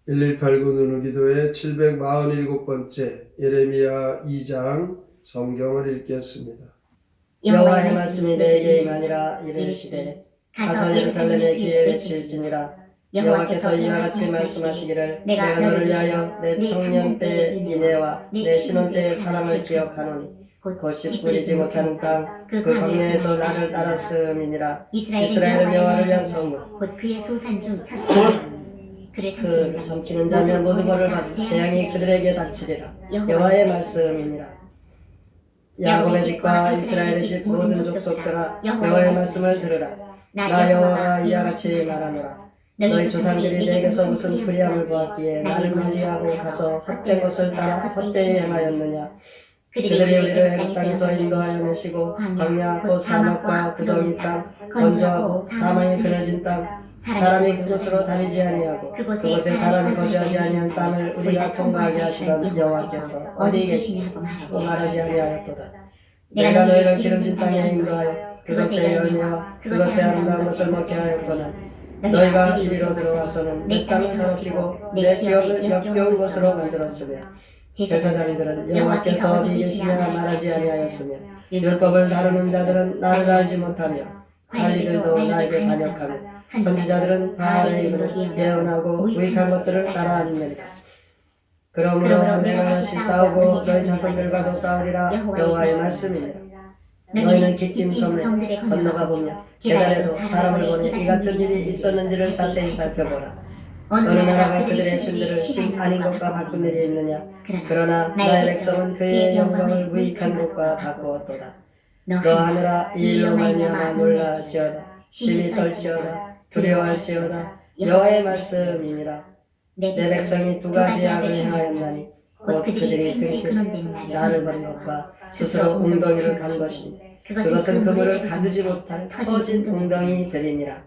1189 누누기도의 747번째 예레미야 2장 성경을 읽겠습니다. 여호와의 말씀이 내게 임하니라. 이르시되 가서 예루살렘에 귀에 외칠지니라. 여호와께서 이와 같이 말씀하시기를 내가 너를 위하여 내 청년 때의 인애와 내 신혼 때의 사랑을 기억하노니 곧이 뿌리지 못하는 땅 그 광야에서 나를 따랐음이니라. 이스라엘은 여호와를 위한 성물 곧 그의 소산 중 첫. 그 삼키는 자면 모두 벌을 받고 재앙이 그들에게 닥치리라. 여호와의 말씀이니라. 야곱의 집과 이스라엘의 집 모든 족속들아, 여호와의 말씀을 들으라. 나 여호와가 이와 같이 말하노라. 너희 조상들이 내게서 무슨 불의함을 보았기에 나를 멀리하고 가서 헛된 것을 따라 헛되이 행하였느냐. 그들이 우리를 애굽 땅에서 인도하여 내시고 광야 곧 사막과 구덩이 땅, 건조하고 사망이 그려진 땅, 사람이 그곳으로 다니지 아니하고 그곳에 사람이 거주하지 아니한 땅을 우리가 통과하게 하시던 여호와께서 어디 계시냐고 말하지 아니하였도다. 내가 너희를 기름진 땅에 인도하여 그것의 열매와 그것의 아름다운 것을 먹게 하였거늘 너희가 이리로 들어와서는 내 땅을 더럽히고 내 기업을 역겨운 것으로 만들었으며 제사장들은 여호와께서 어디 계시냐 말하지 아니하였으며 율법을 다루는 자들은 나를 알지 못하며 관리들도 나에게 반역하며 선지자들은 바알의 이름으로 예언하고 유익한 것들을 따라하느니라. 그러므로 내가 다시 싸우고 너희 자손들과도 싸우리라. 여호와의 말씀이니라. 너희는 기띔 섬에 건너가 보며 계달에도 사람을 보내 이 같은 일이 있었는지를 자세히 살펴보라. 어느 나라가 그들의 신들을 신 아닌 것과 바꾼 일이 있느냐. 그러나 나의 백성은 그의 영광을 무익한 것과 바꾸었도다. 너 하늘아, 이 일로 말미암아 놀라지어다. 심히 떨지어다. 두려워할지어다. 여호와의 말씀이니라. 내 백성이 두 가지 악을 행하였나니 곧 그들이 승실 나를 버린 것과 스스로 웅덩이를 간 것이니 그것은 그물을 가두지 못할 터진 웅덩이들이니라.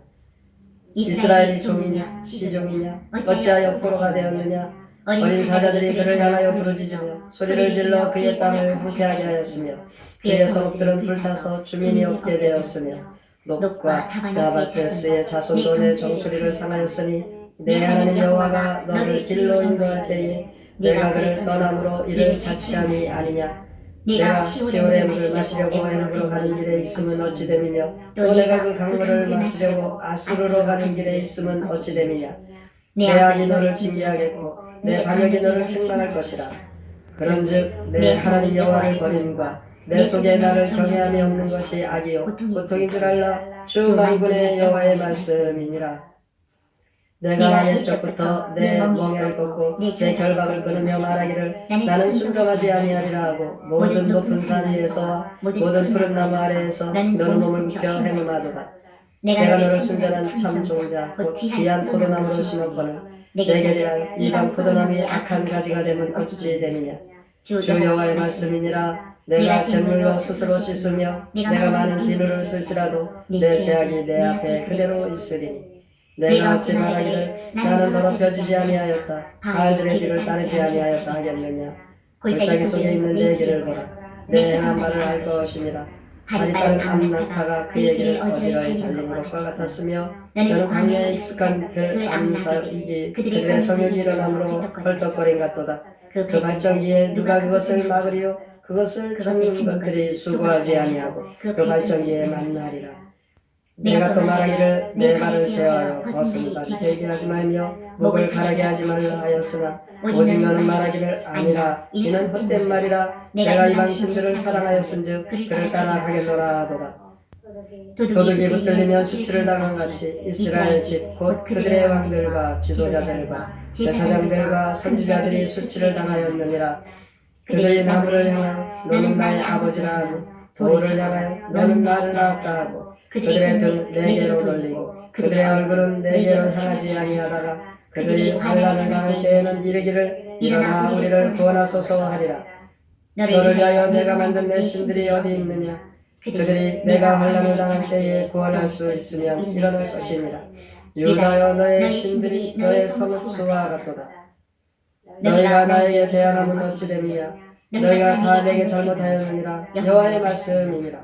이스라엘이 종이냐 시종이냐 어찌하여 포로가 되었느냐. 어린 사자들이 그를 향하여 부르짖으며 소리를 질러 그의 땅을 황폐하게 하였으며 그의 성읍들은 불타서 주민이 없게 되었으며 높과 다바테스의 자손도 내 정수리를 상하였으니 내 하나님 여호와가 너를 길로 인도할 때에 내가 그를 떠남으로 이를 자취함이 아니냐. 내가 시올의 물을 마시려고 에굽으로 가는 길에 있음은 어찌 됨이며 또 내가 그 강물을 마시려고 아수르로 가는 길에 있음은 어찌 됨이냐. 내 악이 너를 징계하겠고 내 반역이 너를 책망할 것이라. 그런즉 내 하나님 여호와를 버림과 내 속에 나를 경외함이 없는 것이 악이요 고통인 줄 알라. 주 만군의 여호와의 말씀이니라. 내가 옛적부터 내 멍에를 꺾고 내 결박을 끊으며 말하기를 나는 순종하지 아니하리라 하고 모든 높은 산 위에서와 모든 푸른 나무 아래에서 너는 몸을 굽혀 행음하도다. 내가 너를 순전한 참 좋은 자 곧 귀한 포도나무로 심었거늘 내게 대한 이방 포도나무의 악한 가지가 되면 어찌 됨이냐. 주 여호와의 말씀이니라. 내가 잿물로 스스로 씻으며 내가 많은 비누를 쓸지라도 내 죄악이 내 앞에 그대로 있으리니 내가 어찌 말하기를 나는 더럽혀지지 아니하였다. 바알들의 뒤를 따르지 아니하였다 하겠느냐. 골짜기 속에 있는 내 길을 보라. 내 행한 말을 알 것이니라. 다리 빠른 암낙타가 그의 길을 어지러이 달리는 것과 같았으며 너는 광야에 익숙한 들 암사기 그들의 성욕이 일어남으로 헐떡거린 같도다. 그 발전기에 누가 그것을 막으리요. 그것을 찾는 것들이 수고하지 아니하고 그 발전기에 만나리라. 내가 또 말하기를 내 말을 제어하여 벗음과 대기하지 말며 목을 가라게 하지 말라 하였으나 오직 너는 말하기를 아니라 이는 헛된 말이라. 내가 이방 신들을 사랑하였은즉 그를 따라가겠노라 하도다. 도둑이 붙들리면 수치를 당한 같이 이스라엘 집 곧 그들의 왕들과 지도자들과 제사장들과 선지자들이 수치를 당하였느니라. 그들이 나무를 향하여 너는 나의 아버지라 하고 돌을 향하여 너는 나를 낳았다 하고 그들의 등 내게로 돌리고 그들의 얼굴은 내게로 향하지 아니하다가 그들이 환난을 당할 때에는 이르기를 일어나 우리를 구원하소서 하리라. 너를 위하여 내가 만든 내 신들이 어디 있느냐. 그들이 내가 환난을 당할 때에 구원할 수 있으면 일어날 것이니라. 유다여 너의 신들이 너의 성읍수와 같도다. 너희가 나에게 대항함은 어찌 됨이냐. 너희가 다 내게 잘못하였느니라. 여호와의 말씀이니라.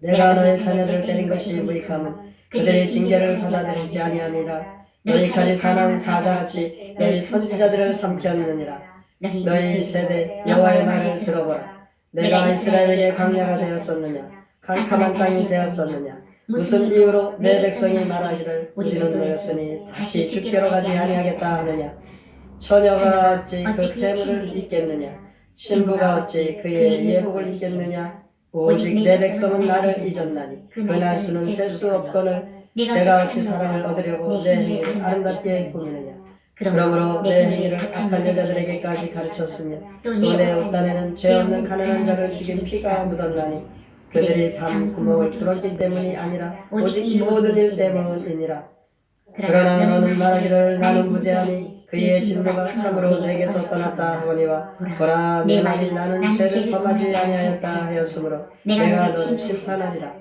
내가 너의 자녀들을 때린 것이 무익함은 그들의 징계를 받아들이지 아니함이라. 너희 칼이 사나운 사자같이 너희 선지자들을 삼켰느니라. 너희 세대 여호와의 말을 들어보라. 내가 이스라엘에게 광야가 되었었느냐? 캄캄한 땅이 되었었느냐? 무슨 이유로 내 백성이 말하기를 우리는 노였으니 다시 죽게로 가지 아니하겠다 하느냐? 처녀가 어찌 그 폐물을 잊겠느냐? 신부가 어찌 그의 예복을 잊겠느냐? 오직 내 백성은 나를 잊었나니 그 날수는 셀 수 없거늘 내가 어찌 사랑을 얻으려고 내 행위를 아름답게 꾸미느냐? 그러므로 내 행위를 악한 여자들에게까지 가르쳤으며 또 내 옷단에는 죄 없는 가난한 자를 죽인 피가 묻었나니 그들이 담 구멍을 뚫었기 때문이 아니라 오직 이 모든 일 때문이니라. 그러나 너는 말하기를 나는 무죄하니 그의 진노가 참으로 내게서 떠났다 하거니와 보라 내 말이 나는 죄를 범하지 아니하였다 하였으므로 내가 너를 심판하리라.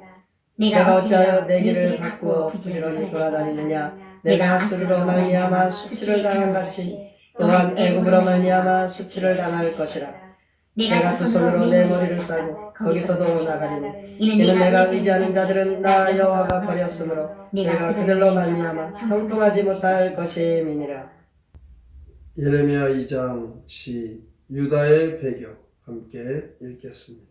내가 어찌하여 내 길을 바꾸어 부지런히 돌아다니느냐? 내가 수르로 말미암아 수치를 당한 같이 또한 애굽으로 말미암아 수치를 당할 것이라. 내가 두 손으로 내 머리를 싸고 거기서도 나가리니 이는 내가 의지하는 자들은 나 여호와가 버렸으므로 내가 그들로 말미암아 형통하지 못할 것임이니라. 예레미야 2장 시 유다의 배경 함께 읽겠습니다.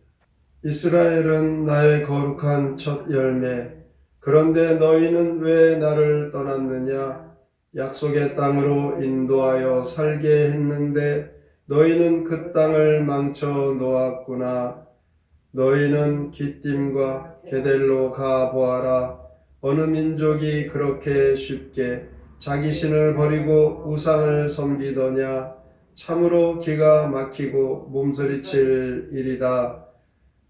이스라엘은 나의 거룩한 첫 열매, 그런데 너희는 왜 나를 떠났느냐? 약속의 땅으로 인도하여 살게 했는데 너희는 그 땅을 망쳐 놓았구나. 너희는 기띔과 게델로 가 보아라. 어느 민족이 그렇게 쉽게 자기 신을 버리고 우상을 섬기더냐? 참으로 기가 막히고 몸서리칠 일이다.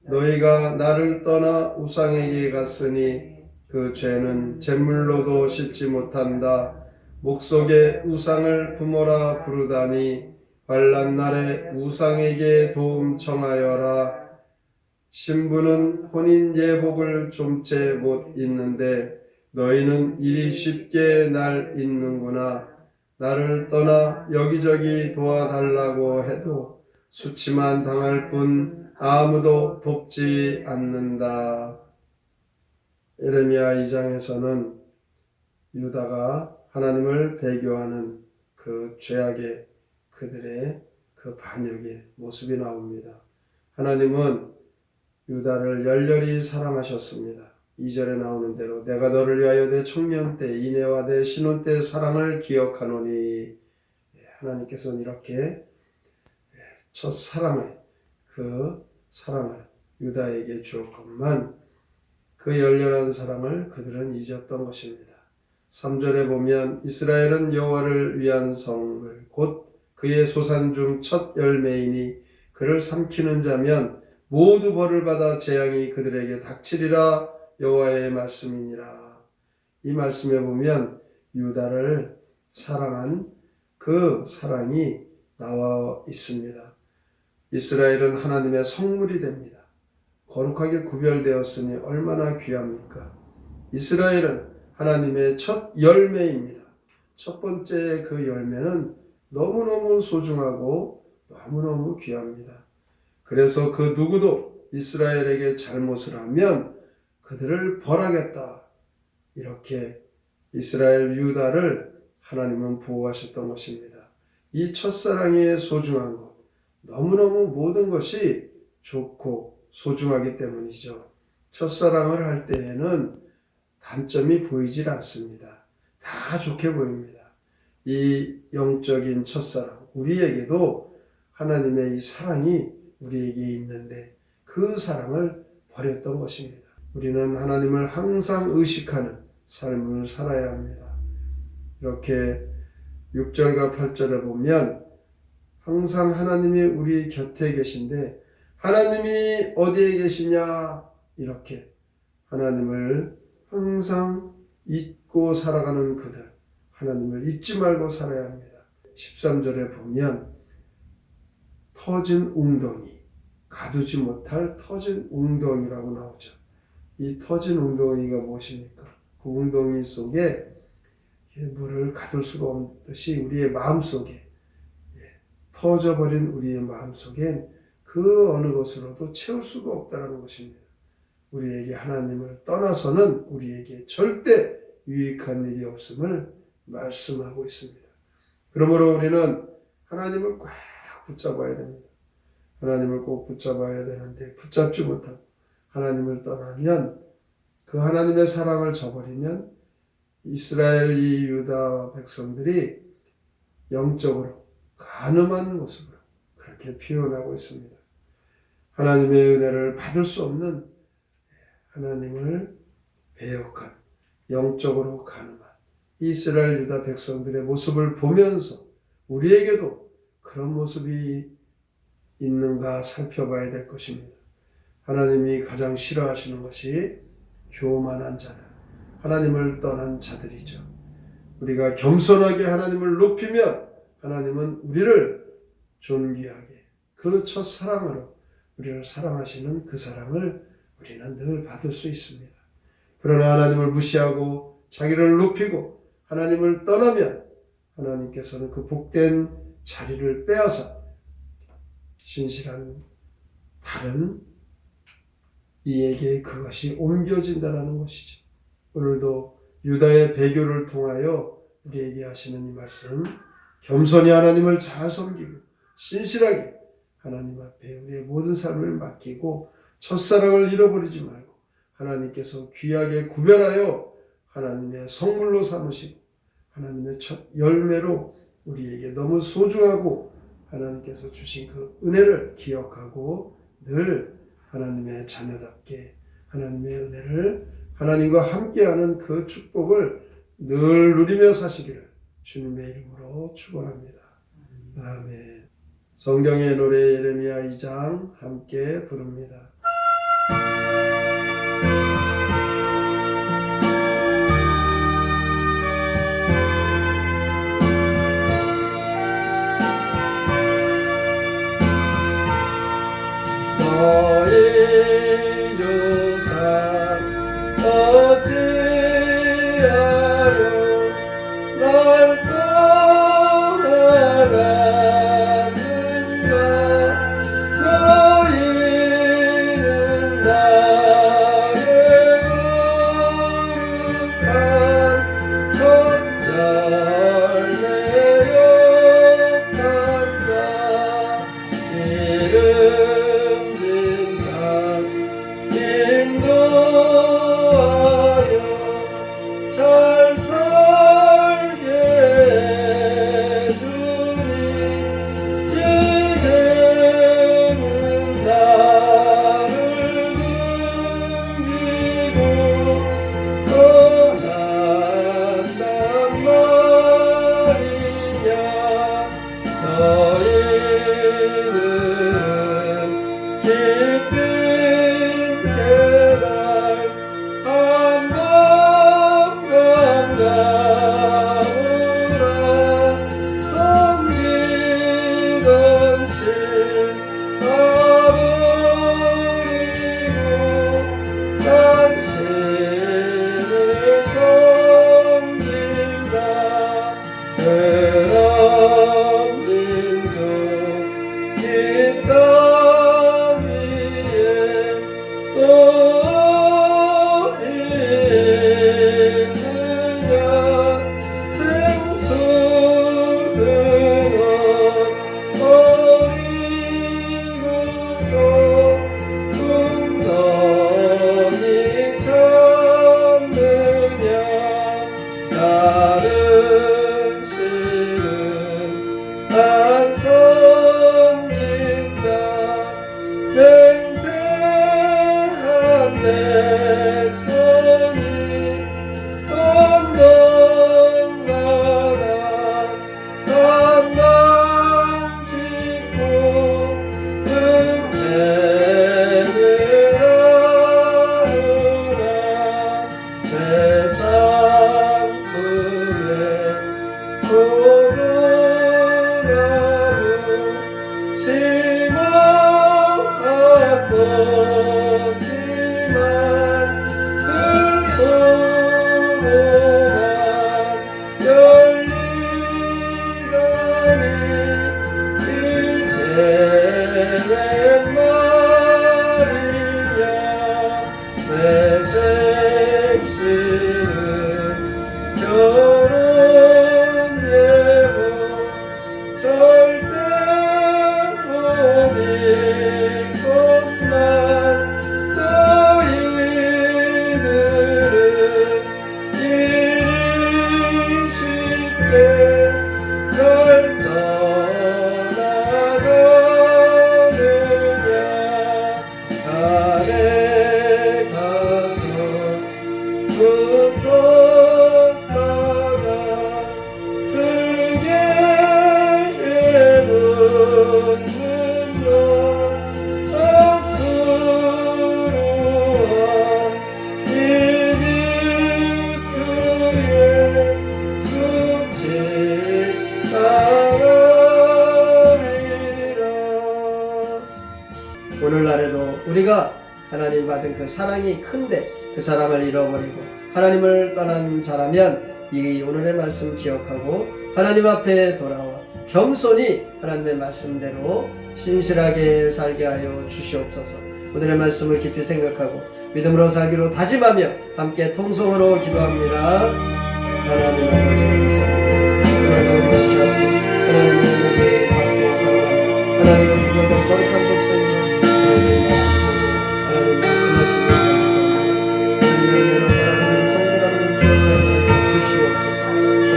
너희가 나를 떠나 우상에게 갔으니 그 죄는 잿물로도 씻지 못한다. 목 속에 우상을 부모라 부르다니 환난 날에 우상에게 도움 청하여라. 신부는 혼인 예복을 좀채 못 입는데 너희는 이리 쉽게 날 잊는구나. 나를 떠나 여기저기 도와달라고 해도 수치만 당할 뿐 아무도 돕지 않는다. 예레미야 2장에서는 유다가 하나님을 배교하는 그 죄악의 그들의 그 반역의 모습이 나옵니다. 하나님은 유다를 열렬히 사랑하셨습니다. 2절에 나오는 대로 내가 너를 위하여 내 청년 때 이내와 내 신혼 때 사랑을 기억하노니, 하나님께서는 이렇게 첫 사랑의 그 사랑을 유다에게 주었건만 그 열렬한 사랑을 그들은 잊었던 것입니다. 3절에 보면 이스라엘은 여호와를 위한 성을 곧 그의 소산 중 첫 열매이니 그를 삼키는 자면 모두 벌을 받아 재앙이 그들에게 닥치리라. 여호와의 말씀이니라. 이 말씀에 보면 유다를 사랑한 그 사랑이 나와 있습니다. 이스라엘은 하나님의 성물이 됩니다. 거룩하게 구별되었으니 얼마나 귀합니까? 이스라엘은 하나님의 첫 열매입니다. 첫 번째 그 열매는 너무너무 소중하고 너무너무 귀합니다. 그래서 그 누구도 이스라엘에게 잘못을 하면 그들을 벌하겠다. 이렇게 이스라엘 유다를 하나님은 보호하셨던 것입니다. 이 첫사랑의 소중한 것, 너무너무 모든 것이 좋고 소중하기 때문이죠. 첫사랑을 할 때에는 단점이 보이질 않습니다. 다 좋게 보입니다. 이 영적인 첫사랑, 우리에게도 하나님의 이 사랑이 우리에게 있는데 그 사랑을 버렸던 것입니다. 우리는 하나님을 항상 의식하는 삶을 살아야 합니다. 이렇게 6절과 8절에 보면 항상 하나님이 우리 곁에 계신데 하나님이 어디에 계시냐? 이렇게 하나님을 항상 잊고 살아가는 그들, 하나님을 잊지 말고 살아야 합니다. 13절에 보면 터진 웅덩이, 가두지 못할 터진 웅덩이라고 나오죠. 이 터진 웅덩이가 무엇입니까? 그 웅덩이 속에 물을 가둘 수가 없듯이 우리의 마음속에 터져버린 우리의 마음속엔 그 어느 것으로도 채울 수가 없다는 것입니다. 우리에게 하나님을 떠나서는 우리에게 절대 유익한 일이 없음을 말씀하고 있습니다. 그러므로 우리는 하나님을 꽉 붙잡아야 됩니다. 하나님을 꼭 붙잡아야 되는데 붙잡지 못하고 하나님을 떠나면 그 하나님의 사랑을 저버리면 이스라엘 이 유다 백성들이 영적으로 간음한 모습으로 그렇게 표현하고 있습니다. 하나님의 은혜를 받을 수 없는 하나님을 배역한 영적으로 간음한 이스라엘 유다 백성들의 모습을 보면서 우리에게도 그런 모습이 있는가 살펴봐야 될 것입니다. 하나님이 가장 싫어하시는 것이 교만한 자들, 하나님을 떠난 자들이죠. 우리가 겸손하게 하나님을 높이면 하나님은 우리를 존귀하게 그 첫사랑으로 우리를 사랑하시는 그 사랑을 우리는 늘 받을 수 있습니다. 그러나 하나님을 무시하고 자기를 높이고 하나님을 떠나면 하나님께서는 그 복된 자리를 빼앗아 신실한 다른 이에게 그것이 옮겨진다는 것이죠. 오늘도 유다의 배교를 통하여 우리에게 하시는 이 말씀, 겸손히 하나님을 잘 섬기고 신실하게 하나님 앞에 우리의 모든 삶을 맡기고 첫사랑을 잃어버리지 말고 하나님께서 귀하게 구별하여 하나님의 성물로 삼으시고 하나님의 첫 열매로 우리에게 너무 소중하고 하나님께서 주신 그 은혜를 기억하고 늘 하나님의 자녀답게 하나님의 은혜를 하나님과 함께하는 그 축복을 늘 누리며 사시기를 주님의 이름으로 축원합니다. 아멘. 성경의 노래 예레미야 2장 함께 부릅니다. 너희 조상 어찌하여 날 떠나갔는가. 너희는 나의 거룩한 첫 열매였단다. 기름진 강 인도하여 오늘날에도 우리가 하나님 받은 그 사랑이 큰데 그 사랑을 잃어버리고 하나님을 떠난 자라면 이 오늘의 말씀 기억하고 하나님 앞에 돌아와 겸손히 하나님의 말씀대로 신실하게 살게 하여 주시옵소서. 오늘의 말씀을 깊이 생각하고 믿음으로 살기로 다짐하며 함께 통성으로 기도합니다. 하나님 아버지 오늘도 그렇지 하나님의 은혜를 받고 살아가며 하나님의 구원을 거룩한 백성이며 하나님 말씀하시는 감사합니다. 하나님의 여러 사랑하는 성도라는 기억하여 주시옵소서.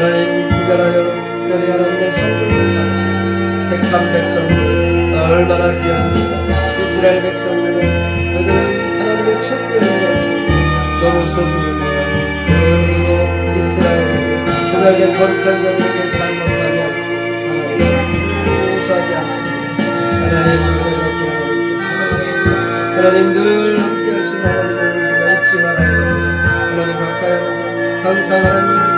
하나님 구별하여 특별히 하나님의 성도를 삼으신 택한 백성들 얼마나 귀합니까. 이스라엘 백성들은 그들은 하나님의 천국이었습니다. 너무 소중합니다. 그리고 이스라엘에게 그들에게 거룩한 자들에게 잘못하면 하나님 용서하지 않습니다. 하나님을 그렇게 하나님께 사랑하십니다. 하나님 늘 함께 하신 하나님을 우리가 잊지 말아야 합니다. 하나님 가까이 와서 항상 하나님을